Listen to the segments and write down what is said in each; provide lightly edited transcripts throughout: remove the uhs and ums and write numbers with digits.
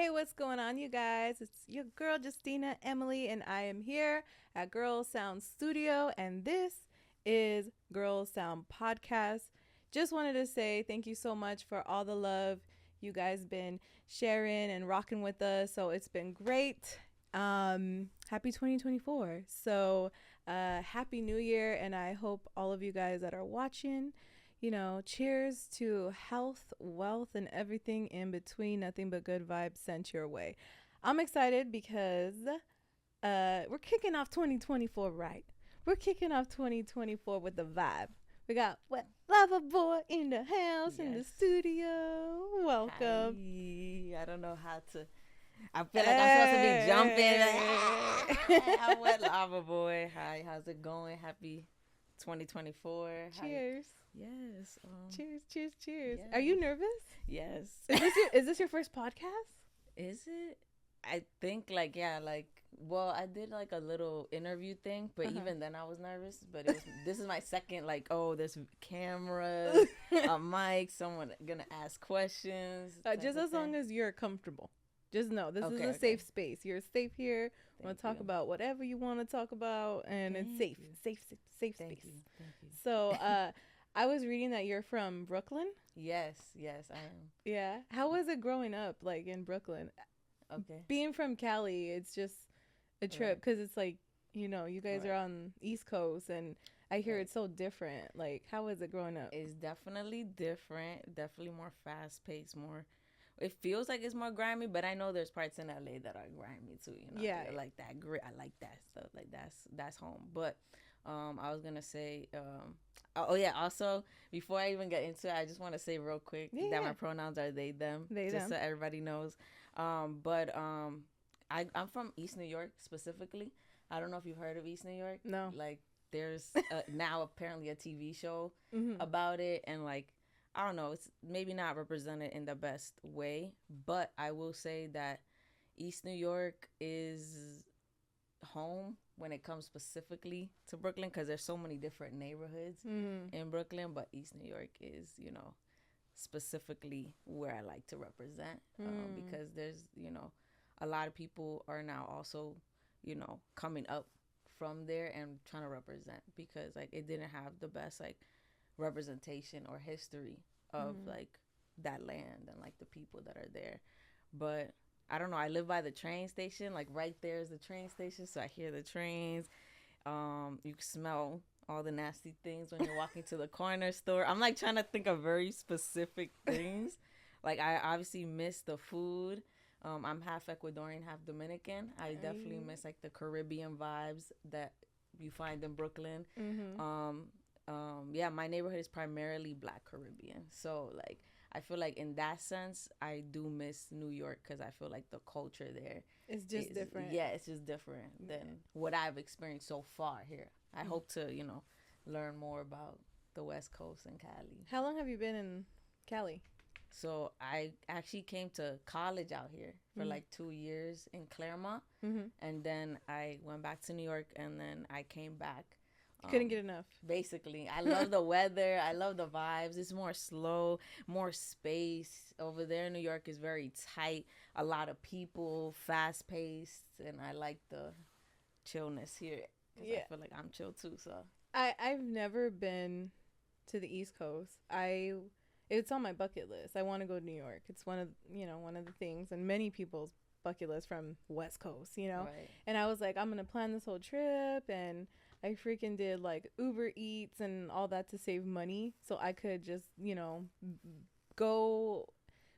Hey, what's going on, you guys? It's your girl Justina Emily, and I am here at Girl Sound Studio, and this is Girl Sound Podcast. Just wanted to say thank you so much for all the love you guys been sharing and rocking with us. So it's been great. Happy 2024. Happy New Year, and I hope all of you guys that are watching, cheers to health, wealth, and everything in between. Nothing but good vibes sent your way. I'm excited because we're kicking off 2024 right. We're kicking off 2024 with the vibe. We got WetLavaBoii in the house, in the studio. Welcome. Hi. I don't know how to. I feel like I'm supposed to be jumping. I'm WetLavaBoii. Hi, how's it going? Happy 2024. Cheers. Yes. Cheers. Yes. Are Yes. you nervous? Yes. Is this your first podcast? Is it? I think well, I did like a little interview thing, but even then I was nervous. But this is my second, there's cameras, a mic, someone gonna ask questions. Just as long as you're comfortable. Just know this is a safe space. You're safe here. Want to talk about whatever you want to talk about, and it's safe space. Thank you. So, I was reading that you're from Brooklyn. Yes, I am. Yeah. How was it growing up, like in Brooklyn? Okay. Being from Cali, it's just a trip because it's like, you guys are on East Coast, and I hear it's so different. Like, how was it growing up? It's definitely different. Definitely more fast paced. More. It feels like it's more grimy, but I know there's parts in LA that are grimy too. Yeah. I like that grit. I like that stuff. Like that's home. But I was gonna say. Also, before I even get into it, I just want to say real quick that my pronouns are they them. So everybody knows. I'm from East New York specifically. I don't know if you've heard of East New York. No. Like there's now apparently a TV show about it, and like I don't know, it's maybe not represented in the best way, but I will say that East New York is home when it comes specifically to Brooklyn, because there's so many different neighborhoods in Brooklyn, but East New York is, specifically where I like to represent, because there's, a lot of people are now also, coming up from there and trying to represent, because like it didn't have the best like representation or history of like that land and like the people that are there. But I don't know, I live by the train station, like right there is the train station, so I hear the trains. You can smell all the nasty things when you're walking to the corner store. I'm like trying to think of very specific things. Like I obviously miss the food. I'm half Ecuadorian, half Dominican. I definitely miss like the Caribbean vibes that you find in Brooklyn. My neighborhood is primarily Black Caribbean, so like I feel like in that sense I do miss New York, because I feel like the culture there is just different. Yeah, it's just different than what I've experienced so far here. I hope to learn more about the West Coast and Cali. How long have you been in Cali? So I actually came to college out here for like 2 years in Claremont, and then I went back to New York, and then I came back. Couldn't get enough. Basically, I love the weather. I love the vibes. It's more slow, more space. Over there in New York is very tight. A lot of people, fast paced, and I like the chillness here. I feel like I'm chill too. So I've never been to the East Coast. It's on my bucket list. I want to go to New York. It's one of the things, and many people's bucket list from West Coast. Right. And I was like, I'm gonna plan this whole trip, and I freaking did like Uber Eats and all that to save money, so I could just go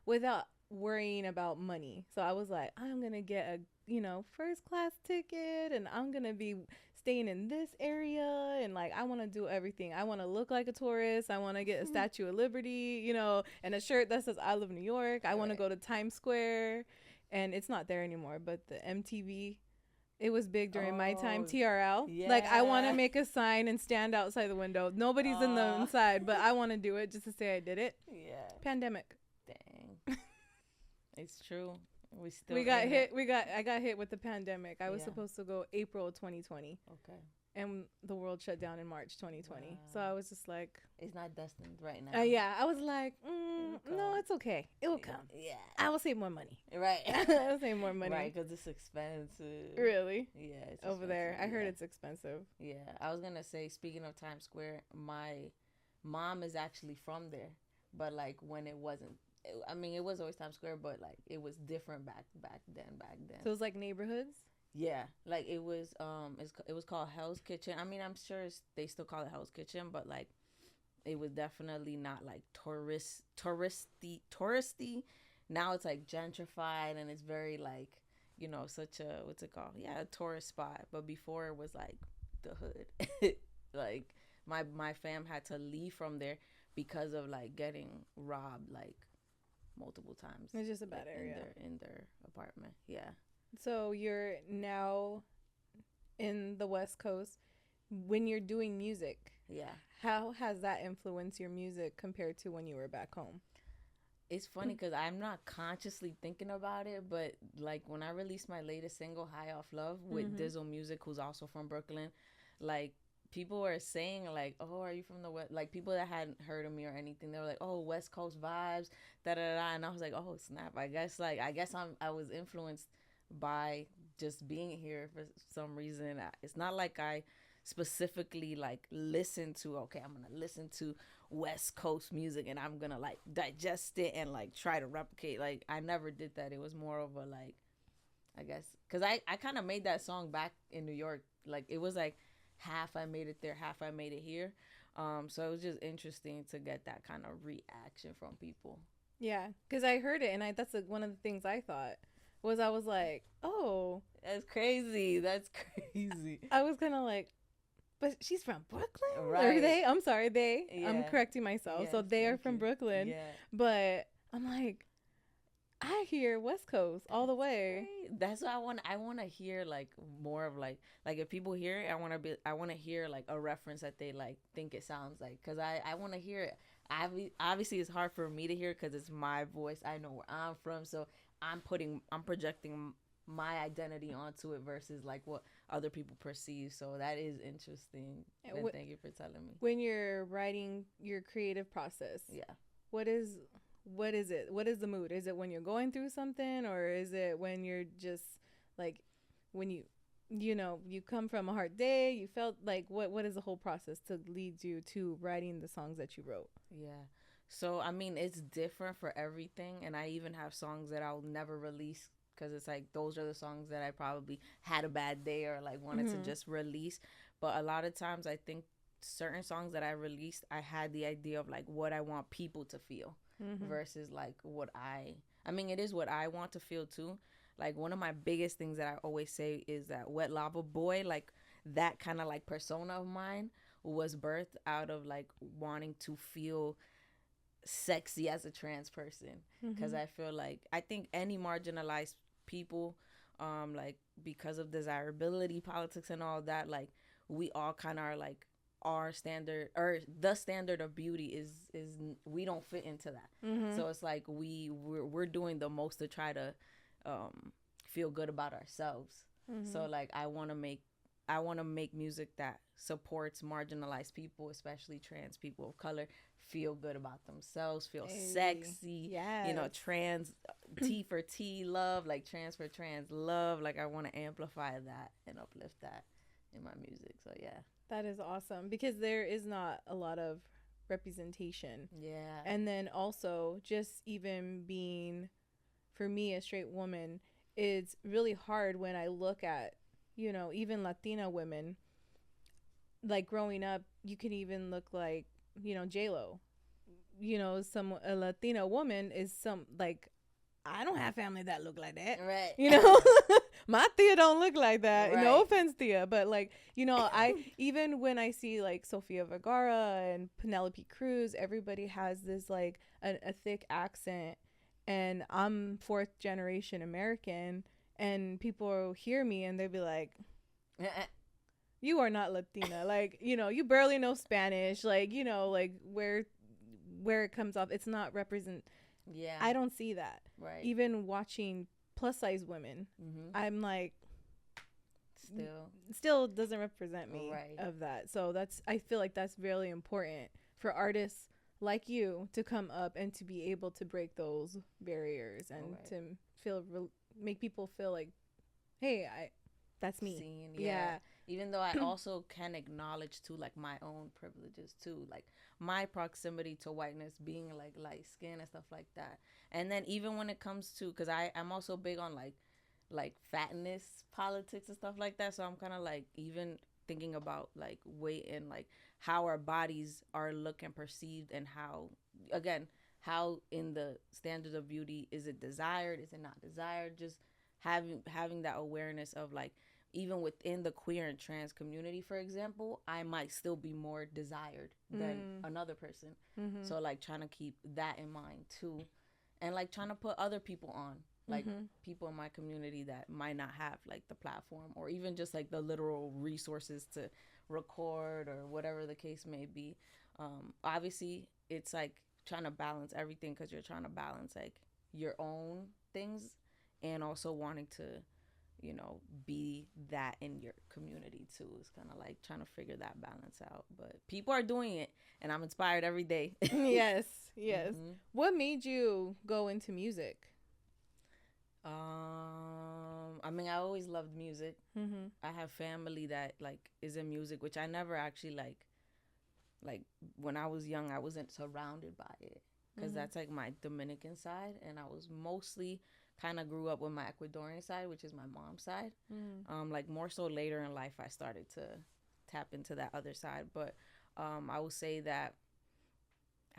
without worrying about money. So I was like, I'm gonna get a first class ticket, and I'm gonna be staying in this area, and like I want to do everything. I want to look like a tourist. I want to get a Statue of Liberty, and a shirt that says I live in New York. I want to go to Times Square, and it's not there anymore, but the MTV, it was big during my time. TRL. Yeah. Like I want to make a sign and stand outside the window. Nobody's in the inside, but I want to do it just to say I did it. Yeah. Pandemic. Dang. It's true. I got hit with the pandemic. I was supposed to go April 2020. Okay. and the world shut down in March 2020. Wow. So I was just like, it's not destined right now. yeah, I was like, no, it's okay. It will come. Yeah. I will save more money. Right. I'll save more money. Right, because it's expensive. Really? Yeah, it's over there. I heard yeah. it's expensive. Yeah, I was gonna say, speaking of Times Square, my mom is actually from there, but like when it wasn't, I mean, it was always Times Square, but like it was different back then. So it was like neighborhoods. Yeah, like it was called Hell's Kitchen. I mean, I'm sure they still call it Hell's Kitchen, but like it was definitely not like touristy. Now it's like gentrified and it's very like, you know, such a, what's it called? Yeah, a tourist spot. But before it was like the hood. Like my fam had to leave from there because of like getting robbed like multiple times. It's just a bad like, area in their apartment. Yeah. So you're now in the West Coast. When you're doing music, Yeah. how has that influenced your music compared to when you were back home? It's funny because I'm not consciously thinking about it, but like when I released my latest single, High Off Love, with Dizzle Music, who's also from Brooklyn, like people were saying like, oh, are you from the West? Like people that hadn't heard of me or anything, they were like, oh, West Coast vibes, da da da. And I was like, oh snap! I guess I was influenced by just being here for some reason. It's not like I specifically like listen to, okay, I'm gonna listen to West Coast music and I'm gonna like digest it and like try to replicate. Like I never did that. It was more of a like, I guess, because I kind of made that song back in New York. Like it was like half I made it there, half I made it here. So it was just interesting to get that kind of reaction from people. Yeah, because I heard it, and that's one of the things I thought was, I was like, oh, that's crazy. That's crazy. I was kind of like, but she's from Brooklyn? Right. Or they? I'm sorry, they. Yeah. I'm correcting myself. Yes, so they are from you. Brooklyn. Yeah. But I'm like, I hear West Coast all the way. Great. That's what I want to hear, like more of like if people hear it, I want to hear like a reference that they like think it sounds like, cuz I want to hear it. Obviously it's hard for me to hear cuz it's my voice. I know where I'm from, so I'm projecting my identity onto it versus like what other people perceive. So that is interesting. And thank you for telling me. When you're writing your creative process, yeah, what is it? What is the mood? Is it when you're going through something, or is it when you're just like, when you know, you come from a hard day, you felt like, what is the whole process to lead you to writing the songs that you wrote? Yeah. So I mean, it's different for everything, and I even have songs that I'll never release because it's like those are the songs that I probably had a bad day or like wanted to just release. But a lot of times I think certain songs that I released, I had the idea of like what I want people to feel versus like what I mean, it is what I want to feel too. Like one of my biggest things that I always say is that WetLavaBoii, like that kind of like persona of mine was birthed out of like wanting to feel sexy as a trans person, because I feel like I think any marginalized people, like because of desirability politics and all that, like we all kind of are like, our standard or the standard of beauty is we don't fit into that. So it's like we're doing the most to try to feel good about ourselves. So like I want to make music that supports marginalized people, especially trans people of color, feel good about themselves, feel sexy. Yes. You know, trans T for T love, like trans for trans love. Like I want to amplify that and uplift that in my music. So yeah. That is awesome, because there is not a lot of representation. Yeah. And then also just even being, for me, a straight woman, it's really hard when I look at, you know, even Latina women. Like growing up, you can even look like, you know, J-Lo. You know, a Latina woman is like, I don't have family that look like that. Right. You know, my Thea don't look like that. Right. No offense, Thea. But like, you know, even when I see like Sofia Vergara and Penelope Cruz, everybody has this like a thick accent. And I'm fourth generation American, and people hear me and they'll be like, you are not Latina. Like, you know, you barely know Spanish. Like, you know, like where it comes off, it's not represent. Yeah. I don't see that. Right. Even watching plus size women, I'm like, still doesn't represent me right. of that. So that's, I feel like that's really important for artists like you to come up and to be able to break those barriers and Right. to make people feel like, hey, that's me. Seen, Yeah. Even though I also can acknowledge too, like my own privileges too, like my proximity to whiteness, being like light skin and stuff like that. And then even when it comes to, because I'm also big on like fatness politics and stuff like that. So I'm kind of like even thinking about like weight and like how our bodies are looked and perceived, and how, again, how in the standards of beauty, is it desired, is it not desired, just having that awareness of like, even within the queer and trans community, for example, I might still be more desired than another person. Mm-hmm. So like trying to keep that in mind too, and like trying to put other people on, like people in my community that might not have like the platform or even just like the literal resources to record or whatever the case may be. Obviously it's like trying to balance everything, because you're trying to balance like your own things and also wanting to, you know, be that in your community too. It's kind of like trying to figure that balance out, but people are doing it and I'm inspired every day. Yes. What made you go into music? I mean, I always loved music. Mm-hmm. I have family that like is in music, which I never actually like when I was young, I wasn't surrounded by it, because that's like my Dominican side, and I was mostly kind of grew up with my Ecuadorian side, which is my mom's side. Like more so later in life, I started to tap into that other side. But I will say that,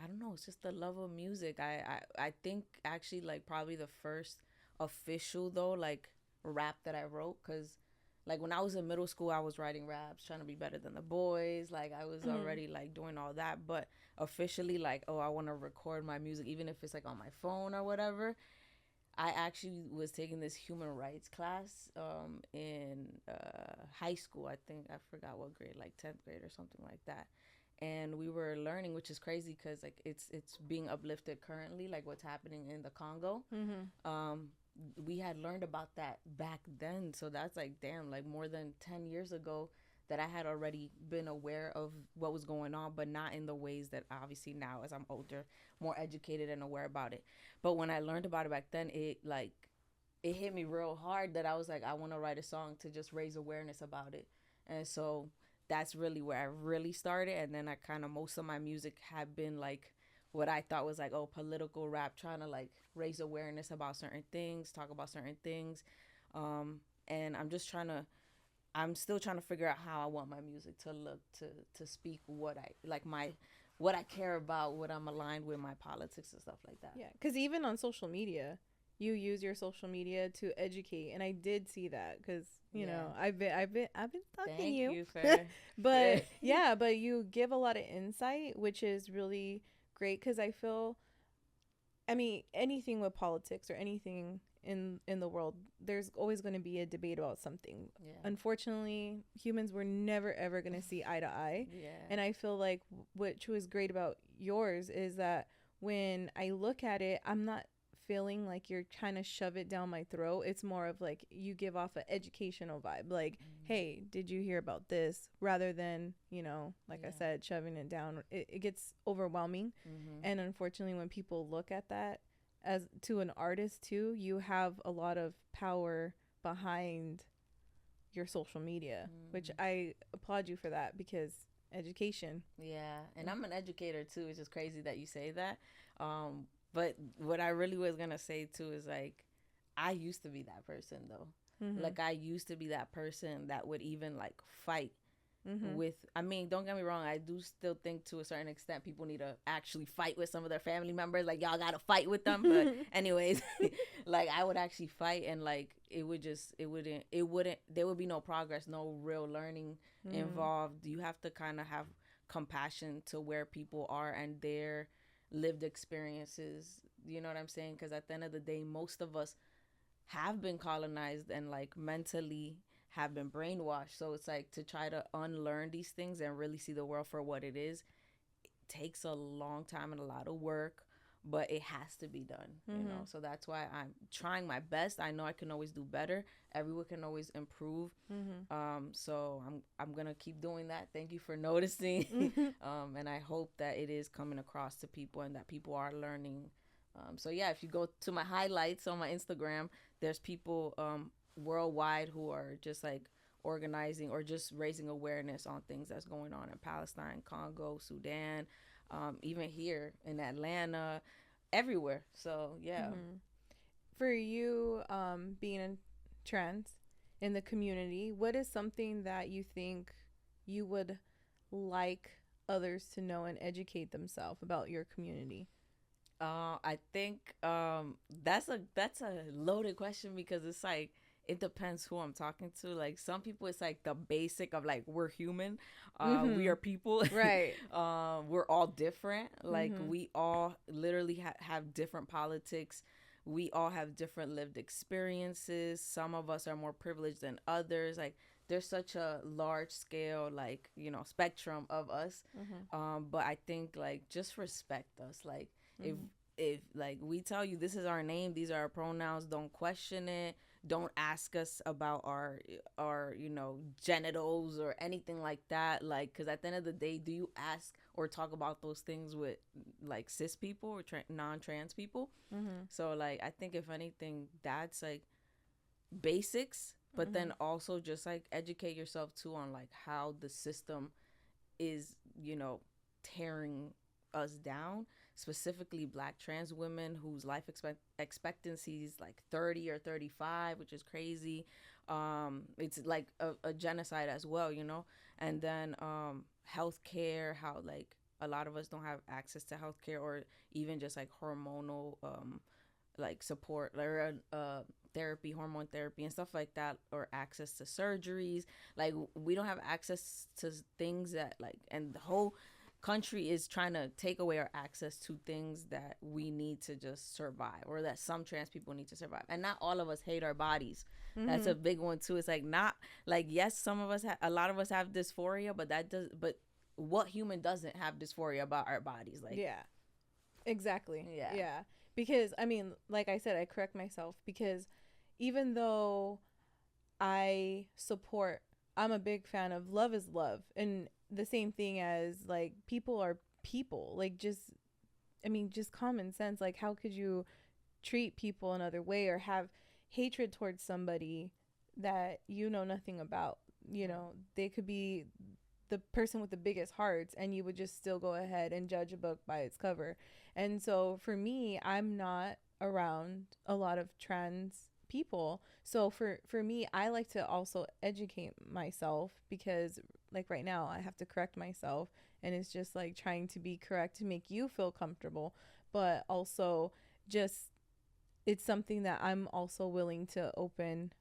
I don't know, it's just the love of music. I think actually like probably the first official though like rap that I wrote, because like when I was in middle school, I was writing raps, trying to be better than the boys. Like I was already like doing all that, but officially like, oh, I want to record my music, even if it's like on my phone or whatever. I actually was taking this human rights class in high school. I think I forgot what grade, like 10th grade or something like that. And we were learning, which is crazy because like it's being uplifted currently, like what's happening in the Congo. We had learned about that back then, so that's like damn, like more than 10 years ago, that I had already been aware of what was going on, but not in the ways that obviously now as I'm older, more educated and aware about it. But when I learned about it back then, it hit me real hard that I was like, I want to write a song to just raise awareness about it. And so that's really where I really started. And then I kind of, most of my music had been like what I thought was like, oh, political rap, trying to like raise awareness about certain things, talk about certain things. And I'm still trying to figure out how I want my music to look, to speak what I like, what I care about, what I'm aligned with, my politics and stuff like that. Yeah, because even on social media, you use your social media to educate, and I did see that because you know I've been stalking Thank you but yeah, but you give a lot of insight, which is really great, because I feel, I mean, anything with politics or anything in the world, there's always going to be a debate about something. Unfortunately, humans were never ever going to see eye to eye. And I feel like which was great about yours is that when I look at it, I'm not feeling like you're trying to shove it down my throat. It's more of like you give off an educational vibe, like, hey, did you hear about this, rather than, you know, like I said, shoving it down. It gets overwhelming. And unfortunately, when people look at that as to an artist too, you have a lot of power behind your social media, which I applaud you for that, because education. And I'm an educator too. It's just crazy that you say that. But what I really was gonna say too is like, I used to be that person though. Like I used to be that person that would even like fight with, I mean, don't get me wrong, I do still think to a certain extent people need to actually fight with some of their family members, like y'all gotta fight with them. But anyways, like I would actually fight, and like it wouldn't there would be no progress, no real learning involved. You have to kind of have compassion to where people are and their lived experiences, you know what I'm saying? Because at the end of the day, most of us have been colonized and like mentally have been brainwashed. So it's like to try to unlearn these things and really see the world for what it is, it takes a long time and a lot of work. but it has to be done, you know. So that's why I'm trying my best. I know I can always do better. Everyone can always improve. So I'm gonna keep doing that. Thank you for noticing. And I hope that it is coming across to people and that people are learning. So yeah, if you go to my highlights on my Instagram, there's people worldwide who are just like organizing or just raising awareness on things that's going on in Palestine, Congo, Sudan, even here in Atlanta, everywhere. So yeah. For you, being a trans in the community, what is something that you think you would like others to know and educate themselves about your community? I think that's a loaded question because it's like it depends who I'm talking to. Like some people, it's like the basic of like we're human, we are people, Right. we're all different. Like Mm-hmm. we all literally have different politics. We all have different lived experiences. Some of us are more privileged than others. Like there's such a large scale, like spectrum of us. But I think like just respect us. Like if Mm-hmm. if like we tell you this is our name, these are our pronouns, don't question it. Don't ask us about our genitals or anything like that. Like because at the end of the day, do you ask or talk about those things with like cis people or non-trans people? Mm-hmm. So like I think if anything, that's like basics, but Mm-hmm. then also just like educate yourself too on like how the system is tearing us down, specifically black trans women whose life expectancy is like 30 or 35, which is crazy. It's like a genocide as well, and then healthcare, how like a lot of us don't have access to healthcare or even just like hormonal like support or therapy, hormone therapy and stuff like that, or access to surgeries. Like we don't have access to things that like, and the whole country is trying to take away our access to things that we need to just survive, or that some trans people need to survive. And not all of us hate our bodies. That's Mm-hmm. a big one too. It's like not like, yes, some of us a lot of us have dysphoria, but what human doesn't have dysphoria about our bodies? Like Yeah. Exactly. yeah. Yeah. Because I mean, like I said, I correct myself because even though I support, I'm a big fan of love is love, and the same thing as like people are people. Like just, I mean, just common sense. Like how could you treat people another way or have hatred towards somebody that you know nothing about? You know, they could be the person with the biggest hearts and you would just still go ahead and judge a book by its cover. And so for me, I'm not around a lot of trans people. So for me, I like to also educate myself because like right now I have to correct myself and it's just like trying to be correct to make you feel comfortable, but also just it's something that I'm also willing to open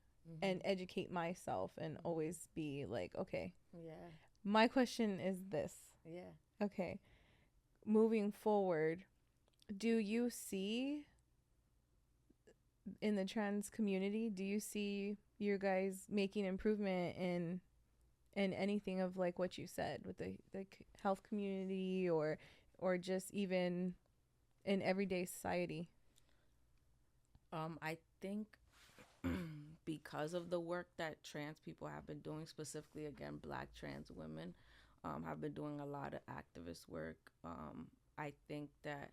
and Mm-hmm. educate myself and always be like, okay, Yeah. my question is this. Yeah. Okay. Moving forward, do you see in the trans community, do you see your guys making improvement in anything of like what you said with the health community or just even in everyday society? I think because of the work that trans people have been doing, specifically again black trans women, have been doing a lot of activist work. I think that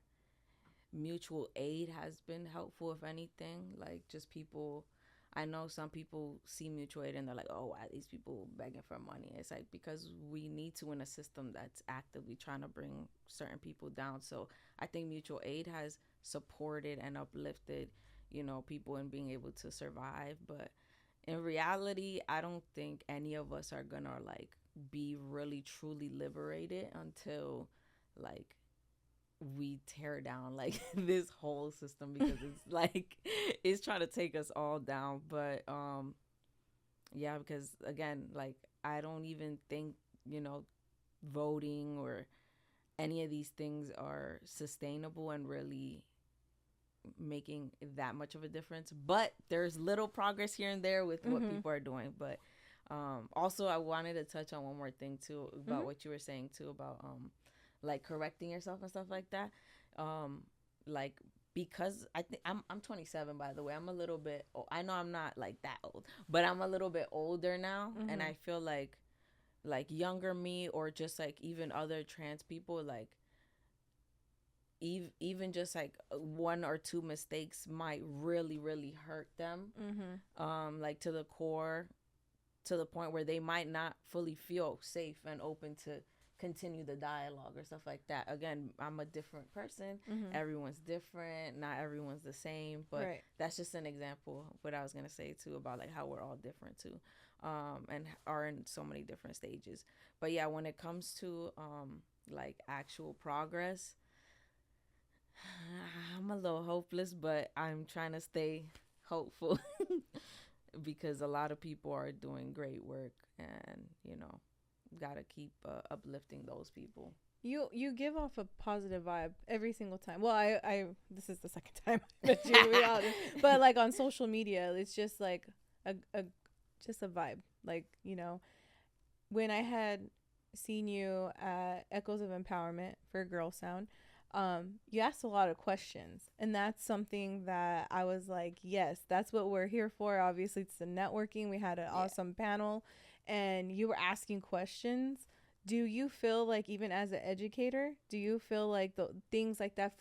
mutual aid has been helpful, if anything. Like just people, I know some people see mutual aid and they're like, oh, why are these people begging for money? It's like because we need to in a system that's actively trying to bring certain people down. So I think mutual aid has supported and uplifted people in being able to survive. But in reality, I don't think any of us are gonna like be really truly liberated until like we tear down like this whole system, because it's like it's trying to take us all down. But yeah, because again, like I don't even think you know voting or any of these things are sustainable and really making that much of a difference. But there's little progress here and there with what Mhm. people are doing. But also I wanted to touch on one more thing too about Mhm. what you were saying too about like correcting yourself and stuff like that. um like, because I think I'm 27, by the way. I'm a little bit I know I'm not like that old, but I'm a little bit older now, and I feel like younger me, or just like even other trans people, like even just like one or two mistakes might really really hurt them, like to the core, to the point where they might not fully feel safe and open to continue the dialogue or stuff like that. Again, I'm a different person. Everyone's different. Not everyone's the same, but Right. that's just an example of what I was gonna say too, about like how we're all different too, and are in so many different stages. But yeah, when it comes to like actual progress, I'm a little hopeless, but I'm trying to stay hopeful because a lot of people are doing great work, and gotta keep uplifting those people. You give off a positive vibe every single time. Well, I this is the second time I met you, to be honest. But like on social media, it's just like a just a vibe. Like, when I had seen you at Echoes of Empowerment for Girl Sound, you asked a lot of questions, and that's something that I was like, yes, that's what we're here for. Obviously, it's the networking. We had an awesome panel, and you were asking questions. Do you feel like, even as an educator, do you feel like the things like that,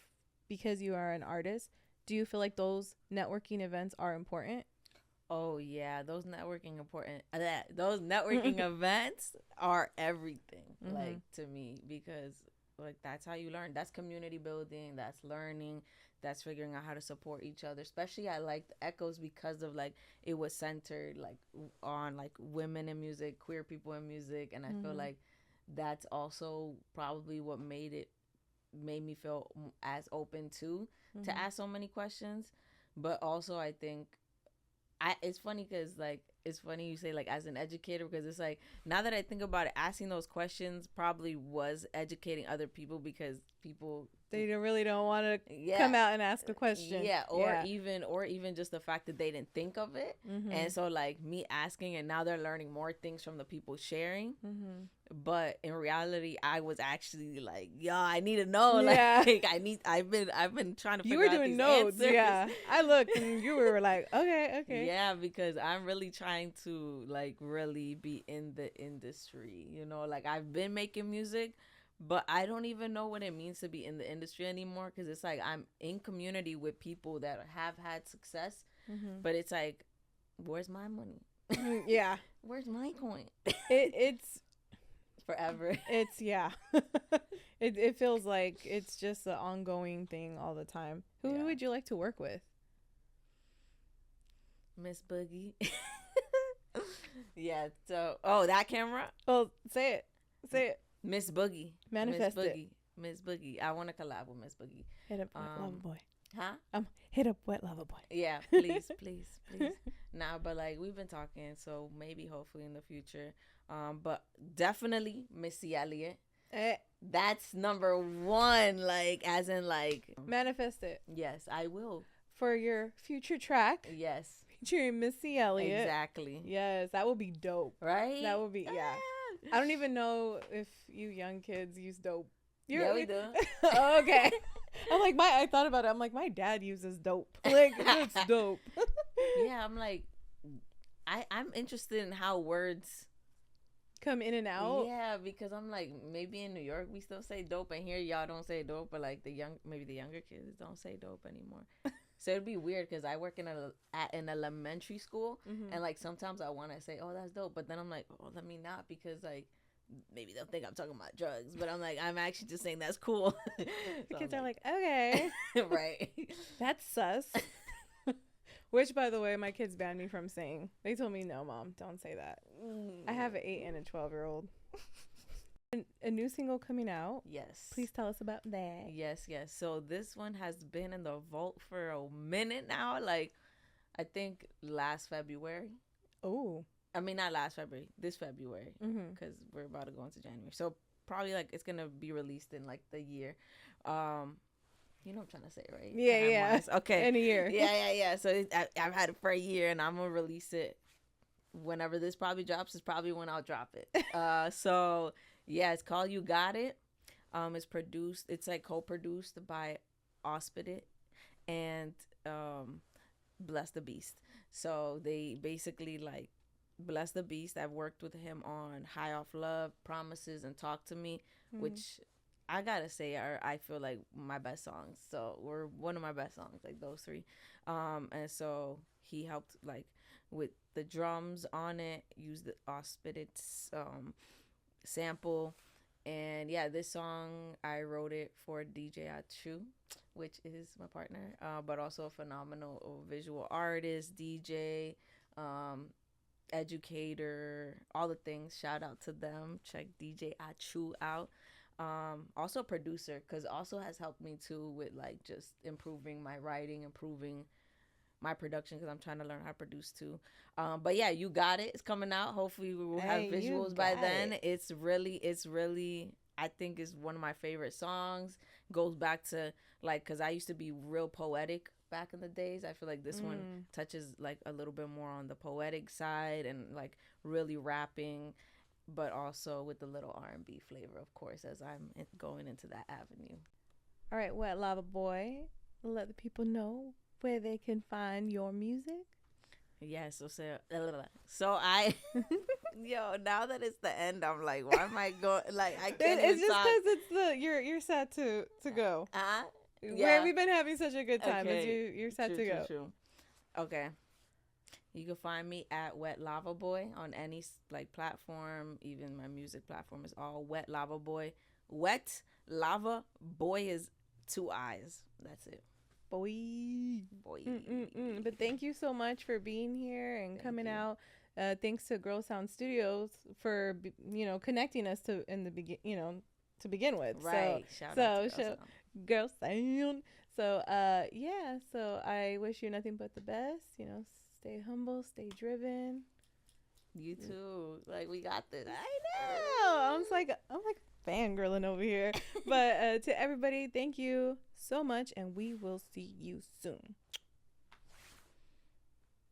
because you are an artist, do you feel like those networking events are important? Oh yeah, those networking important. Those networking events are everything, like, to me, because like that's how you learn. That's community building. That's learning. That's figuring out how to support each other. Especially, I liked Echoes because of like it was centered like on like women in music, queer people in music, and I feel like that's also probably what made me feel as open to ask so many questions. But also, I think it's funny because like it's funny you say like as an educator, because it's like now that I think about it, asking those questions probably was educating other people, because people, they don't want to come out and ask a question. Even just the fact that they didn't think of it, and so like me asking, and now they're learning more things from the people sharing. But in reality, I was actually like, yo, I need to know. Like, I've been trying to figure out these notes. answers. Yeah, I looked and you were like, okay. Yeah, because I'm really trying to like really be in the industry. Like I've been making music, but I don't even know what it means to be in the industry anymore, because it's like I'm in community with people that have had success, but it's like, where's my money? Yeah. Where's my coin? It's forever. It's it feels like it's just an ongoing thing all the time. Who would you like to work with? Miss Boogie. Yeah, so that camera? Well, say it. Miss Boogie. Manifest it. Miss Boogie. I want to collab with Miss Boogie. Hit up WetLavaBoii. Huh? Hit up WetLavaBoii. Yeah, please. Nah, but like we've been talking, so maybe hopefully in the future. But definitely Missy Elliott. That's number one, like as in like manifest it. Yes, I will. For your future track. Yes. Featuring Missy Elliott. Exactly. Yes, that would be dope. Right? That would be, yeah. I don't even know if you young kids use dope. Yeah, we do. Oh, okay. I'm like, I thought about it. I'm like, my dad uses dope. Like, it's dope. Yeah, I'm like, I'm interested in how words come in and out. Yeah, because I'm like, maybe in New York we still say dope, and here y'all don't say dope, but like maybe the younger kids don't say dope anymore. So it'd be weird, because I work in an elementary school, and like sometimes I want to say, oh, that's dope, but then I'm like, oh, let me not, because like maybe they'll think I'm talking about drugs, but I'm like, I'm actually just saying that's cool. The kids are like, okay. Right. That's sus. Which, by the way, my kids banned me from saying. They told me, no, Mom, don't say that. I have an 8 and a 12-year-old. A new single coming out. Yes. Please tell us about that. Yes. So this one has been in the vault for a minute now. Like, I think last February. Oh. I mean, not last February. This February. Because we're about to go into January. So probably like it's going to be released in like the year. You know what I'm trying to say, right? Yeah. Okay. In a year. Yeah. So I've had it for a year, and I'm going to release it whenever this probably drops. Is probably when I'll drop it. So, yeah, it's called You Got It. It's like co-produced by Ospedit and Bless the Beast. So they basically like Bless the Beast. I've worked with him on High Off Love, Promises, and Talk to Me, which I gotta say are, I feel like, my best songs. So were one of my best songs, like those three. And so he helped like with the drums on it, use the Ospedit's sample. And yeah, this song I wrote it for DJ Achu, which is my partner, but also a phenomenal visual artist, DJ, educator, all the things. Shout out to them. Check DJ Achu out. Also producer, because also has helped me too with like just improving my writing, improving my production, because I'm trying to learn how to produce too. But yeah, you got it. It's coming out. Hopefully we will have visuals by then. It's really, I think it's one of my favorite songs. Goes back to like, because I used to be real poetic back in the days. I feel like this one touches like a little bit more on the poetic side and like really rapping, but also with a little R&B flavor, of course, as I'm going into that avenue. All right, WetLavaBoii, let the people know where they can find your music. Yeah, so I now that it's the end, I'm like, why am I going, like, I can't it's even just talk. because it's you're set to go. Yeah. We've been having such a good time. Okay. You're set to go. True. Okay. You can find me at WetLavaBoii on any like platform. Even my music platform is all WetLavaBoii. Wet Lava Boy is 2 eyes. That's it. Boy. But thank you so much for being here and coming out. Thanks to Girl Sound Studios for connecting us to to begin with. Right. Shout out to Girl Sound. So so I wish you nothing but the best. Stay humble, stay driven. You too. Like, we got this. I know. I'm like fangirling over here. But to everybody, thank you so much, and we will see you soon.